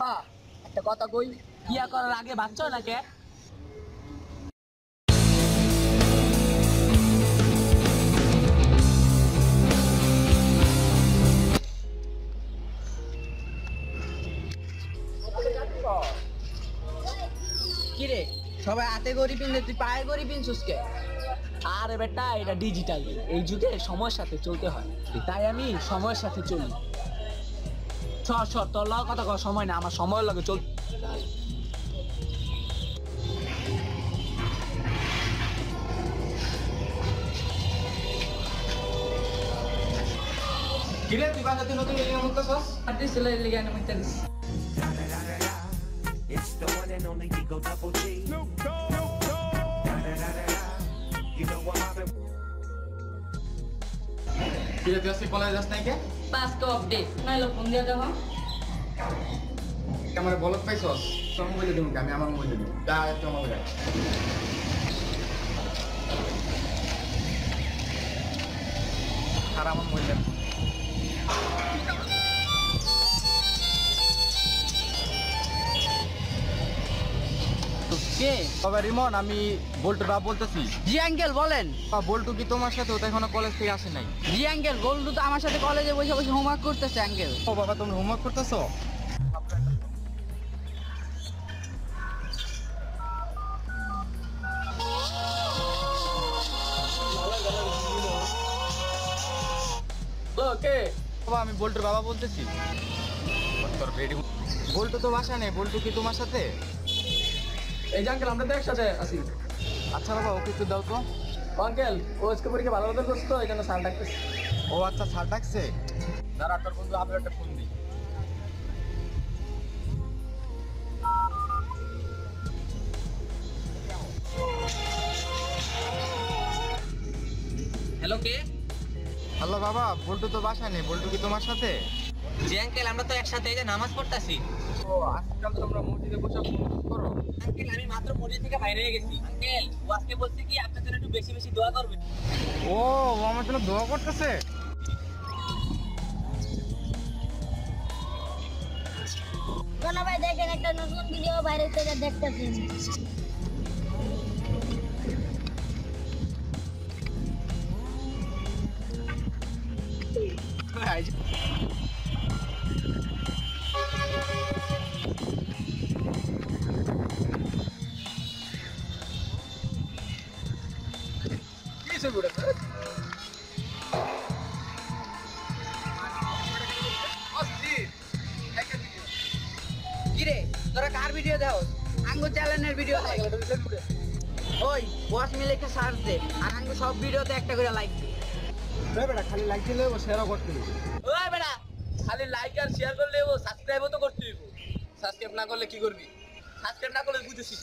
আব্বা একটা কথা কই, বিয়া করার আগে ভাবছো না কে? কিরে সবাই হাতে গড়ি পিনলে তুই পায়ে গড়ি পিনছিস কে? আরে বেটা এটা ডিজিটাল, এই যুগে সময়ের সাথে চলতে হয়, তাই আমি সময়ের সাথে চলি। সর সর, তোর লগে কথা কর সময় না, আমার সময়ের লগে চল। কিরে তুই বাসাতে নতুন এলিয়া মুক্তাছস? আদি ছেলে লিগে না মিটারিস। It's the one and only Digo Double G. Snoop Dogg. You know what happened? কিরে তুই আজকে কলেজ যাস নাই কে? পাস তো আপডেট নাইলো ফোন দিয়া দাও। আমার বলত পাইছস? তোর মোবাইলে দিমু আমি আমার মোবাইলে দিমু। যা একটু আমার মোবাইলে। আর আমার মোবাইলে। কে? তবে রিমন আমি বল্টু বাপ বলতেছি। জি আঙ্কেল বলেন। বল্টু কি তোমার সাথে ওটা এখনো কলেজ থেকে আসে নাই? জি আঙ্কেল গোল্ডু তো আমার সাথে কলেজে বসে বসে হোমওয়ার্ক করতেছে আঙ্কেল। ও বাবা তুমি হোমওয়ার্ক করতেছো? ওকে বাবা আমি বল্টুর বাবা বলতেছি। বল্টু তো বাসা নেই, বল্টু কি তোমার সাথে? এই যে আঙ্কেল আমরা তো একসাথে আছি। আচ্ছা বাবা ওকে একটু দাও তো। আঙ্কেল ও আজকে পরীক্ষা ভালো মতো করছো এই জন্য সাল ডাকতেছি। ও আচ্ছা স্যার ডাকছে। দাঁড়া তোর বন্ধু আবার একটা ফোন দিই। হ্যালো কে? হ্যালো বাবা বল্টু তো বাসা নেই, বল্টু কি তোমার সাথে? জি আঙ্কেল আমরা তো একসাথে এই যে নামাজ পড়তাছি। ও আজকাল তোমরা মসজিদে বসে করো? আঙ্কেল আমি মাত্র মসজিদ থেকে বাইরে হয়ে গেছি। আঙ্কেল ও আজকে বলছে কি আপনার জন্য একটু বেশি বেশি দোয়া করবেন। ও ও আমার জন্য দোয়া করতেছে। কোনা ভাই দেখেন একটা নতুন ভিডিও বাইরে থেকে দেখতেছেন। কিরে তোরা কার ভিডিও দাও? আঙ্গু চ্যানেলের ভিডিও দেখ। ওই ওয়াশ মিলে একটা সার্চ দে আর আঙ্গু সব ভিডিওতে একটা করে লাইক দে। রে বেটা খালি লাইক দিলে ও শেয়ারও করতে দিবি। ওই বেটা খালি লাইক আর শেয়ার করলে ও সাবস্ক্রাইবও তো করতে হইব। সাবস্ক্রাইব না করলে কি করবি? সাবস্ক্রাইব না করলে বুঝছিস।